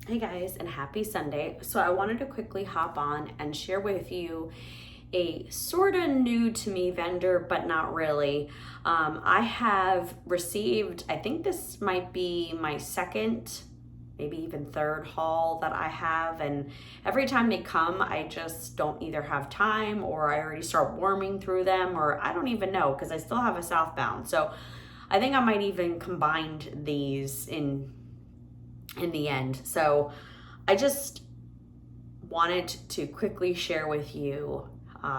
Hey guys, and happy Sunday. So I wanted to quickly hop on and share with you a sort of new to me vendor, but not really. I have received, I think this might be my second, maybe even third haul that I have. And every time they come, I just don't either have time or I already start warming through them, or I don't even know because I still have a southbound. So I think I might even combine these in the end. So I just wanted to quickly share with you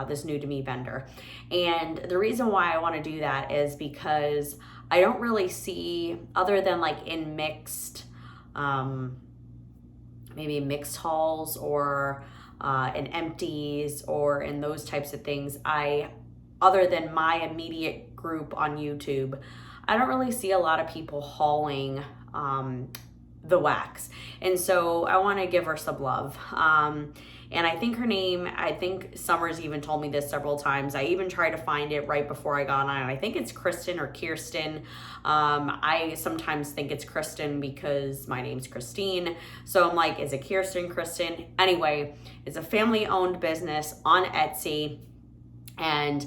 this new to me vendor. And the reason why I want to do that is because I don't really see, other than like in mixed, maybe mixed hauls or in empties or in those types of things, other than my immediate group on YouTube, I don't really see a lot of people hauling the wax. And so I want to give her some love. And I think her name, I think Summer's even told me this several times. I even tried to find it right before I got on. I think it's Kristen or Kirsten. I sometimes think it's Kristen because my name's Christine. So I'm like, is it Kirsten, Kristen? Anyway, it's a family owned business on Etsy. And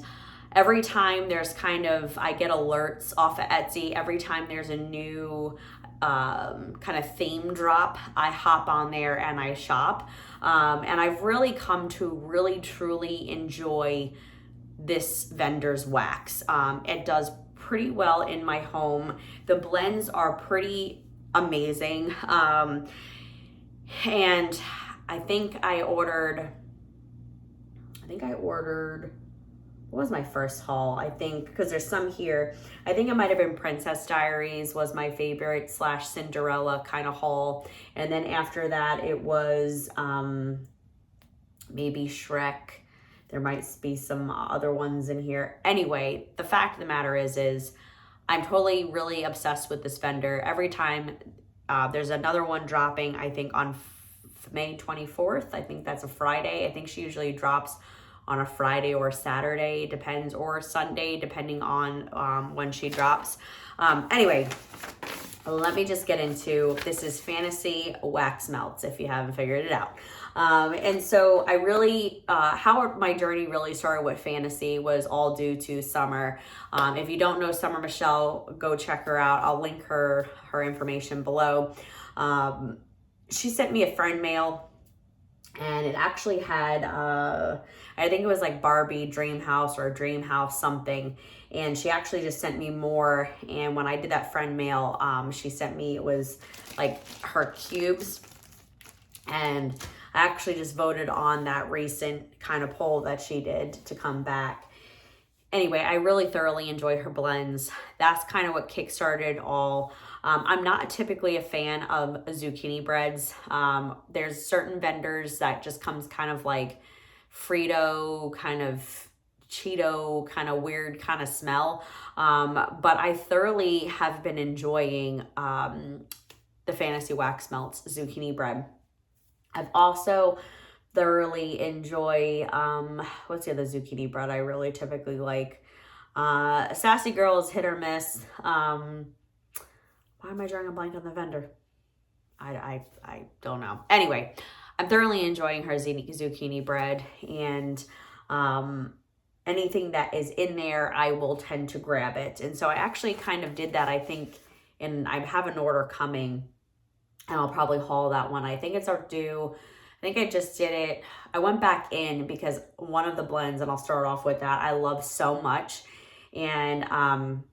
every time there's I get alerts off of Etsy, every time there's a new kind of theme drop, I hop on there and I shop. And I've really come to really truly enjoy this vendor's wax. It does pretty well in my home. The blends are pretty amazing. And I think I ordered, what was my first haul? I think, because there's some here, I think it might have been Princess Diaries was my favorite / Cinderella kind of haul. And then after that, it was maybe Shrek. There might be some other ones in here. Anyway, the fact of the matter is I'm totally really obsessed with this vendor. Every time there's another one dropping, I think on May 24th, I think that's a Friday. I think she usually drops on a Friday or a Saturday, depends, or Sunday, depending on when she drops. Anyway, let me just get into, this is Fantasy Wax Melts, if you haven't figured it out. And so I really, how my journey really started with Fantasy was all due to Summer. If you don't know Summer Michelle, go check her out. I'll link her information below. She sent me a friend mail, and it actually had, I think it was like Barbie Dream House or Dream House something. And she actually just sent me more. And when I did that friend mail, she sent me, it was like her cubes. And I actually just voted on that recent kind of poll that she did to come back. Anyway, I really thoroughly enjoy her blends. That's kind of what kickstarted all. I'm not typically a fan of zucchini breads. There's certain vendors that just comes kind of like Frito, kind of Cheeto, kind of weird kind of smell. But I thoroughly have been enjoying the Fantasy Wax Melts zucchini bread. I've also thoroughly enjoy, what's the other zucchini bread I really typically like? Sassy Girls, hit or miss. Why am I drawing a blank on the vendor? I don't know. Anyway, I'm thoroughly enjoying her zucchini bread, and anything that is in there, I will tend to grab it. And so I actually kind of did that, I think, and I have an order coming, and I'll probably haul that one. I think it's our due. I think I just did it. I went back in because one of the blends, and I'll start off with that, I love so much. And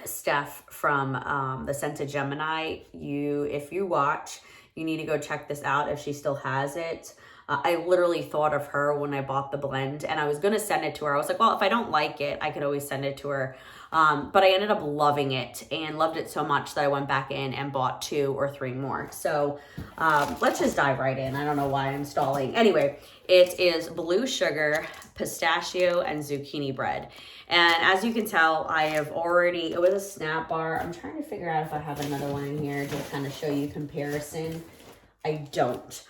Steph from the Scented Gemini, if you watch, you need to go check this out if she still has it. I literally thought of her when I bought the blend, and I was going to send it to her. I was like, well, if I don't like it, I could always send it to her. But I ended up loving it and loved it so much that I went back in and bought 2 or 3 more. So let's just dive right in. I don't know why I'm stalling. Anyway, it is blue sugar, pistachio, and zucchini bread. And as you can tell, I have already, it was a snap bar. I'm trying to figure out if I have another one in here to kind of show you comparison. I don't.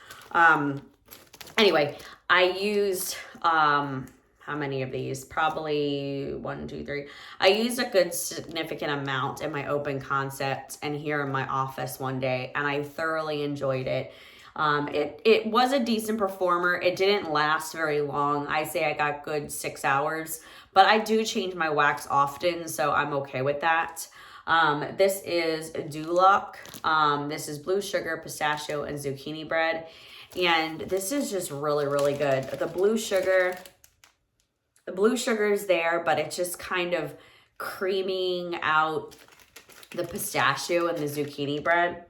Anyway, I used, how how many of these? Probably 1, 2, 3. I used a good significant amount in my open concept and here in my office one day, and I thoroughly enjoyed it. It was a decent performer. It didn't last very long. I say I got good 6 hours, but I do change my wax often, so I'm okay with that. This is Duluck. This is blue sugar, pistachio, and zucchini bread. And this is just really, really good. The blue sugar is there, but it's just kind of creaming out the pistachio and the zucchini bread.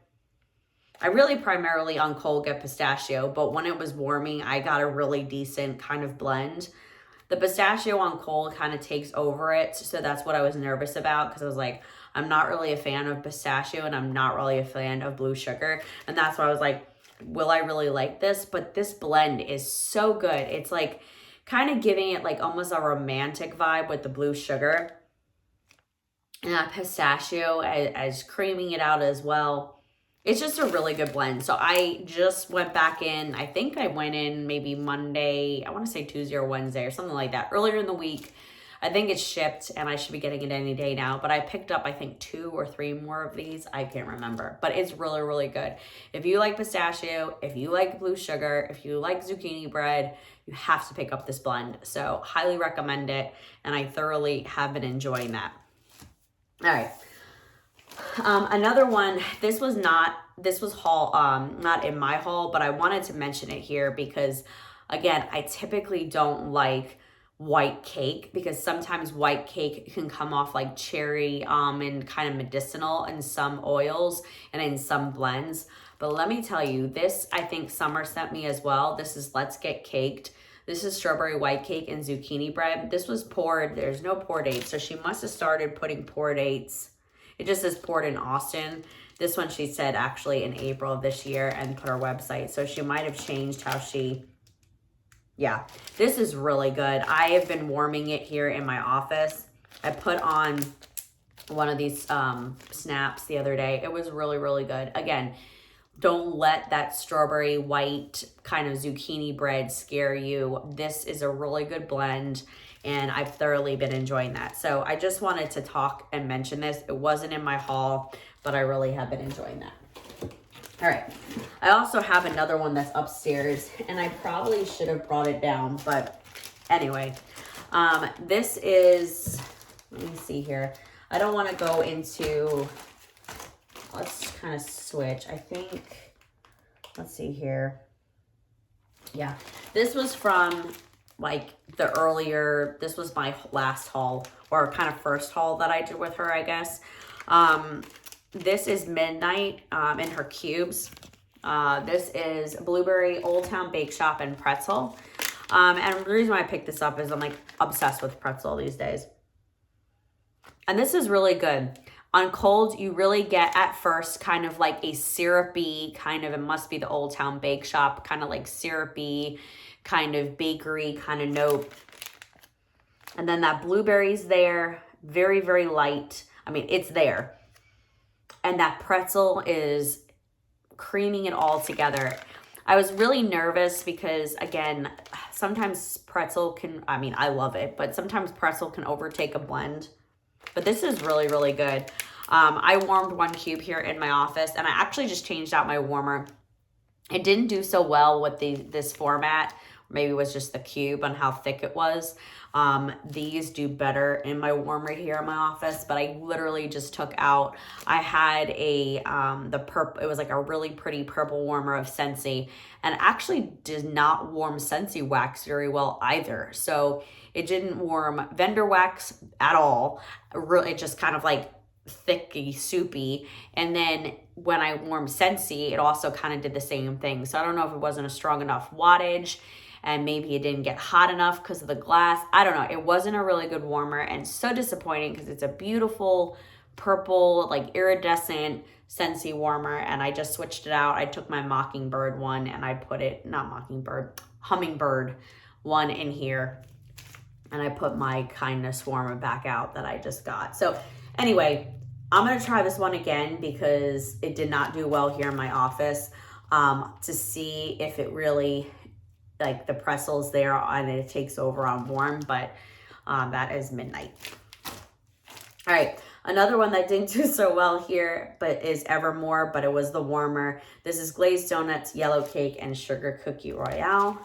I really primarily on cold get pistachio, but when it was warming, I got a really decent kind of blend. The pistachio on cold kind of takes over it, so that's what I was nervous about, because I was like, I'm not really a fan of pistachio and I'm not really a fan of blue sugar, and that's why I was like, will I really like this? But this blend is so good. It's like kind of giving it like almost a romantic vibe with the blue sugar, and that pistachio as creaming it out as well. It's just a really good blend. So I just went back in. I think I went in maybe Monday, I want to say Tuesday or Wednesday or something like that, earlier in the week. I think it's shipped and I should be getting it any day now. But I picked up, I think, 2 or 3 more of these. I can't remember. But it's really, really good. If you like pistachio, if you like blue sugar, if you like zucchini bread, you have to pick up this blend. So highly recommend it. And I thoroughly have been enjoying that. All right. Another one, this was not in my haul, but I wanted to mention it here because, again, I typically don't like white cake because sometimes white cake can come off like cherry and kind of medicinal in some oils and in some blends. But let me tell you, this I think Summer sent me as well. This is Let's Get Caked. This is strawberry white cake and zucchini bread. This was poured. There's no pour date, so she must have started putting pour dates. It just says poured in Austin. This one she said actually in April of this year and put her website. So she might have changed how she, yeah. This is really good. I have been warming it here in my office. I put on one of these snaps the other day. It was really, really good. Again, don't let that strawberry white kind of zucchini bread scare you. This is a really good blend. And I've thoroughly been enjoying that. So I just wanted to talk and mention this. It wasn't in my haul, but I really have been enjoying that. All right. I also have another one that's upstairs, and I probably should have brought it down. But anyway, this is, let me see here. I don't want to go into, let's kind of switch. I think, let's see here. Yeah, this was from like the earlier, this was my last haul or kind of first haul that I did with her, I guess. This is Midnight in her cubes. This is blueberry, Old Town Bake Shop, and pretzel. And the reason why I picked this up is I'm like obsessed with pretzel these days. And this is really good. On cold, you really get at first kind of like a syrupy kind of, it must be the Old Town Bake Shop, kind of like syrupy, kind of bakery kind of note. And then that blueberry's there, very, very light. I mean, it's there. And that pretzel is creaming it all together. I was really nervous because, again, sometimes pretzel can, I mean, I love it, but sometimes pretzel can overtake a blend. But this is really, really good. I warmed 1 cube here in my office, and I actually just changed out my warmer. It didn't do so well with this format. Maybe it was just the cube and how thick it was. These do better in my warmer here in my office, but I literally just took out, I had a, it was like a really pretty purple warmer of Scentsy, and actually did not warm Scentsy wax very well either. So it didn't warm vendor wax at all. Really, it just kind of like thicky, soupy. And then when I warmed Scentsy, it also kind of did the same thing. So I don't know if it wasn't a strong enough wattage, and maybe it didn't get hot enough because of the glass. I don't know. It wasn't a really good warmer, and so disappointing because it's a beautiful purple, like iridescent Scentsy warmer, and I just switched it out. I took my Mockingbird one and I put it, not Mockingbird, Hummingbird one in here, and I put my Kindness warmer back out that I just got. So anyway, I'm going to try this one again because it did not do well here in my office, to see if it really like the pretzels there and it takes over on warm, but that is midnight. All right, another one that didn't do so well here, but is Evermore, but it was the warmer. This is glazed donuts, yellow cake, and sugar cookie royale.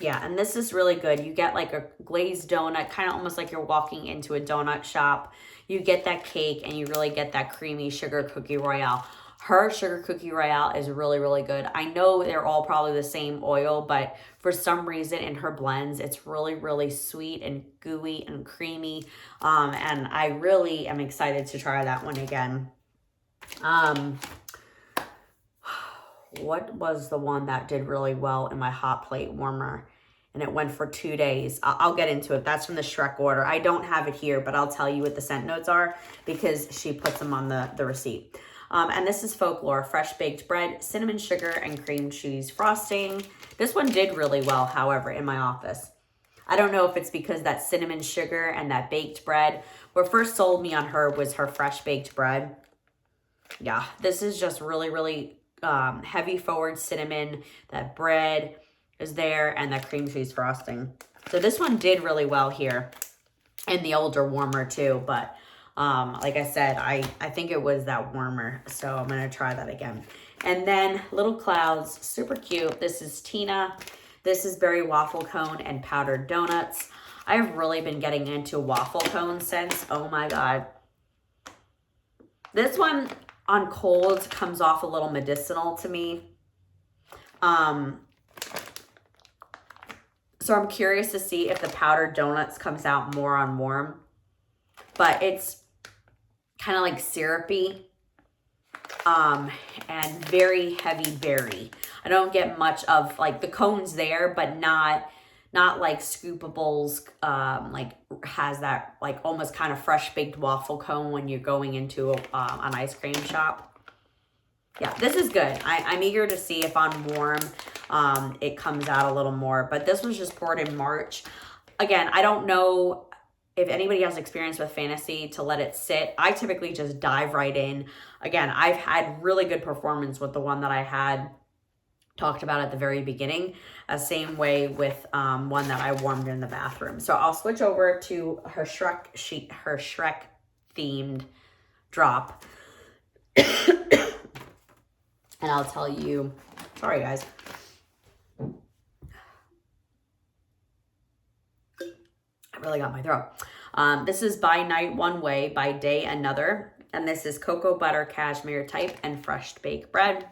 Yeah, and this is really good. You get like a glazed donut, kind of almost like you're walking into a donut shop. You get that cake and you really get that creamy sugar cookie royale. Her sugar cookie royale is really, really good. I know they're all probably the same oil, but for some reason in her blends, it's really, really sweet and gooey and creamy. And I really am excited to try that one again. What was the one that did really well in my hot plate warmer? And it went for 2 days. I'll get into it. That's from the Shrek order. I don't have it here, but I'll tell you what the scent notes are because she puts them on the receipt. And this is Folklore, fresh baked bread, cinnamon sugar, and cream cheese frosting. This one did really well, however, in my office. I don't know if it's because that cinnamon sugar and that baked bread. What first sold me on her was her fresh baked bread. Yeah, this is just really, really heavy forward cinnamon. That bread is there and that cream cheese frosting. So this one did really well here in the older warmer too, but like I said, I think it was that warmer, so I'm gonna try that again. And then Little Clouds, super cute. This is Tina. This is berry waffle cone and powdered donuts. I've really been getting into waffle cone scents. Oh my God. This one on cold comes off a little medicinal to me. So I'm curious to see if the powdered donuts comes out more on warm. But it's kind of like syrupy and very heavy berry. I don't get much of like the cones there, but not like Scoopables, like has that like almost kind of fresh baked waffle cone when you're going into an ice cream shop. Yeah, this is good. I'm eager to see if on warm it comes out a little more, but this was just poured in March. Again, I don't know if anybody has experience with Fantasy to let it sit. I typically just dive right in. Again, I've had really good performance with the one that I had talked about at the very beginning. Same way with one that I warmed in the bathroom. So I'll switch over to her Shrek themed drop. And I'll tell you, sorry guys. I really got my throat. This is By Night One Way, By Day Another. And this is cocoa butter, cashmere type, and fresh baked bread.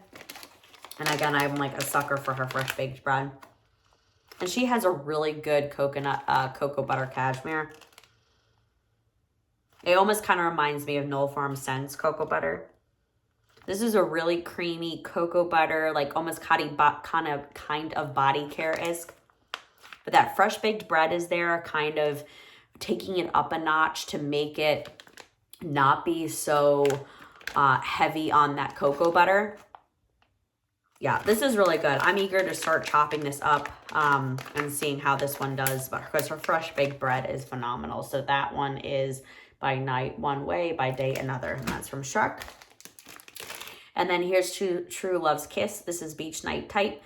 And again, I'm like a sucker for her fresh baked bread. And she has a really good coconut, cocoa butter cashmere. It almost kind of reminds me of Knoll Farm Scents cocoa butter. This is a really creamy cocoa butter, like almost kind of body care-esque. But that fresh baked bread is there, kind of taking it up a notch to make it not be so heavy on that cocoa butter. Yeah, this is really good. I'm eager to start chopping this up and seeing how this one does, but because her fresh baked bread is phenomenal. So that one is By Night One Way, By Day Another, and that's from Shrek. And then here's True Love's Kiss. This is Beach Night Type,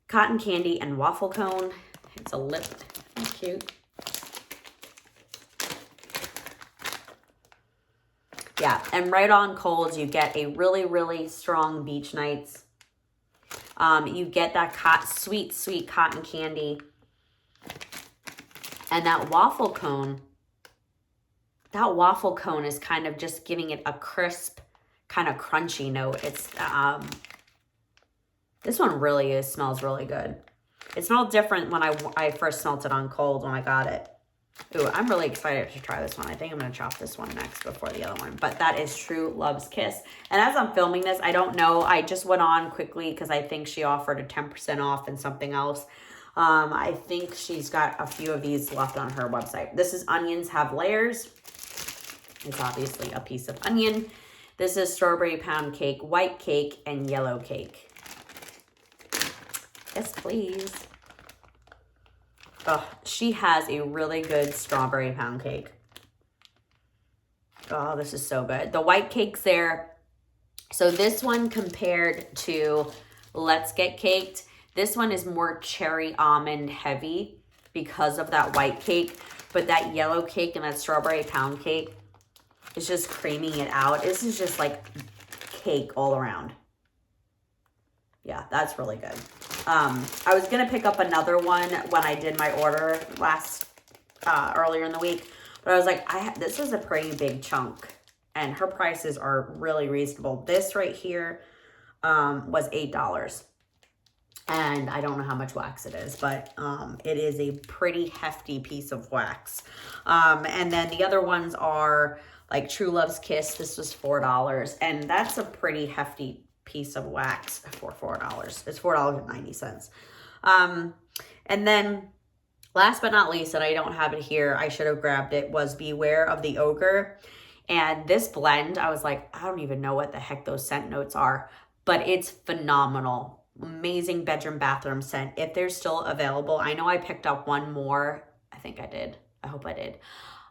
cotton candy and waffle cone. It's a lip, cute. Yeah, and right on colds, you get a really, really strong Beach Nights. You get that sweet, sweet cotton candy. And that waffle cone is kind of just giving it a crisp, kind of crunchy note. It's this one really smells really good. It smelled different when I first smelled it on cold when I got it. Ooh, I'm really excited to try this one. I think I'm going to chop this one next before the other one. But that is True Love's Kiss. And as I'm filming this, I don't know. I just went on quickly because I think she offered a 10% off and something else. I think she's got a few of these left on her website. This is Onions Have Layers. It's obviously a piece of onion. This is Strawberry Pound Cake, White Cake, and Yellow Cake. Yes, please. Oh, she has a really good strawberry pound cake. Oh, this is so good. The white cake's there. So this one compared to Let's Get Caked. This one is more cherry almond heavy because of that white cake, but that yellow cake and that strawberry pound cake is just creaming it out. This is just like cake all around. Yeah, that's really good. I was gonna pick up another one when I did my order earlier in the week, but I was like, this is a pretty big chunk, and her prices are really reasonable. This right here was $8, and I don't know how much wax it is, but it is a pretty hefty piece of wax. And then the other ones are like True Love's Kiss. This was $4, and that's a pretty hefty piece of wax for $4. It's $4.90. And then last but not least, and I don't have it here, I should have grabbed it, was Beware of the Ogre. And this blend, I was like, I don't even know what the heck those scent notes are, but it's phenomenal. Amazing bedroom bathroom scent. If they're still available, I know I picked up one more. I think I did. I hope I did.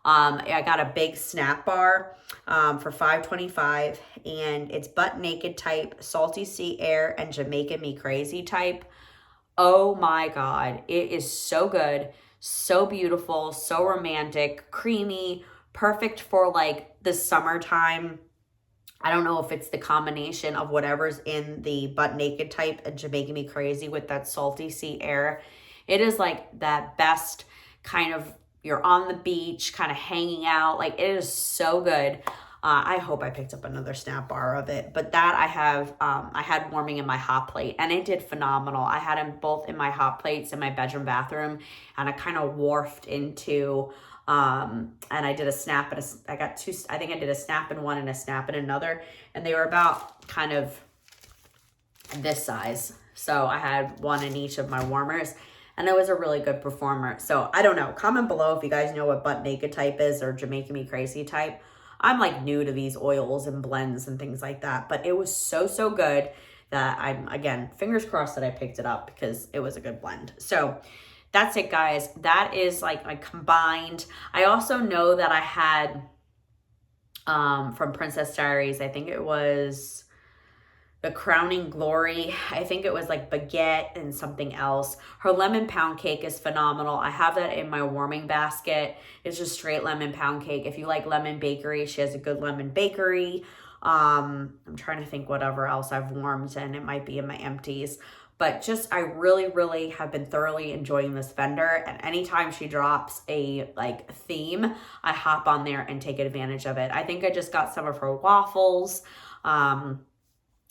I got a big snap bar for $5.25, and it's butt naked type, salty sea air, and Jamaica Me Crazy type. Oh my God, it is so good, so beautiful, so romantic, creamy, perfect for like the summertime. I don't know if it's the combination of whatever's in the butt naked type and Jamaica Me Crazy with that salty sea air. It is like that best kind of, you're on the beach, kind of hanging out. Like, it is so good. I hope I picked up another snap bar of it. But that I had warming in my hot plate, and it did phenomenal. I had them both in my hot plates in my bedroom bathroom, and I kind of warped into, and I did a snap, and I got two, I think I did a snap in one and a snap in another, and they were about kind of this size. So I had one in each of my warmers, and it was a really good performer. So I don't know. Comment below if you guys know what butt naked type is or Jamaica Me Crazy type. I'm like new to these oils and blends and things like that. But it was so, so good that I'm, again, fingers crossed that I picked it up because it was a good blend. So that's it, guys. That is like my combined. I also know that I had from Princess Diaries, I think it was the Crowning Glory. I think it was like baguette and something else. Her lemon pound cake is phenomenal. I have that in my warming basket. It's just straight lemon pound cake. If you like lemon bakery, she has a good lemon bakery. I'm trying to think whatever else I've warmed, and it might be in my empties. But just, I really, really have been thoroughly enjoying this vendor. And anytime she drops a like theme, I hop on there and take advantage of it. I think I just got some of her waffles.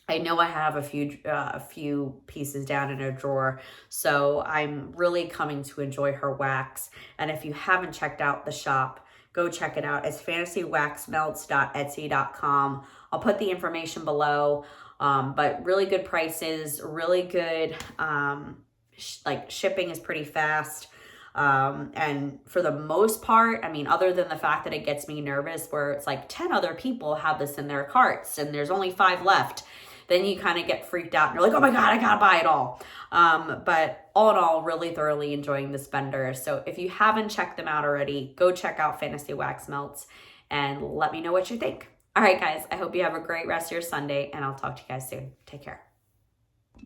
I know I have a few pieces down in a drawer, so I'm really coming to enjoy her wax. And if you haven't checked out the shop, go check it out. It's fantasywaxmelts.etsy.com. I'll put the information below, but really good prices, really good, like shipping is pretty fast. And for the most part, I mean, other than the fact that it gets me nervous where it's like 10 other people have this in their carts and there's only 5 left, then you kind of get freaked out and you're like, oh my God, I gotta buy it all. But all in all, really thoroughly enjoying this vendor. So if you haven't checked them out already, go check out Fantasy Wax Melts and let me know what you think. All right, guys, I hope you have a great rest of your Sunday, and I'll talk to you guys soon. Take care.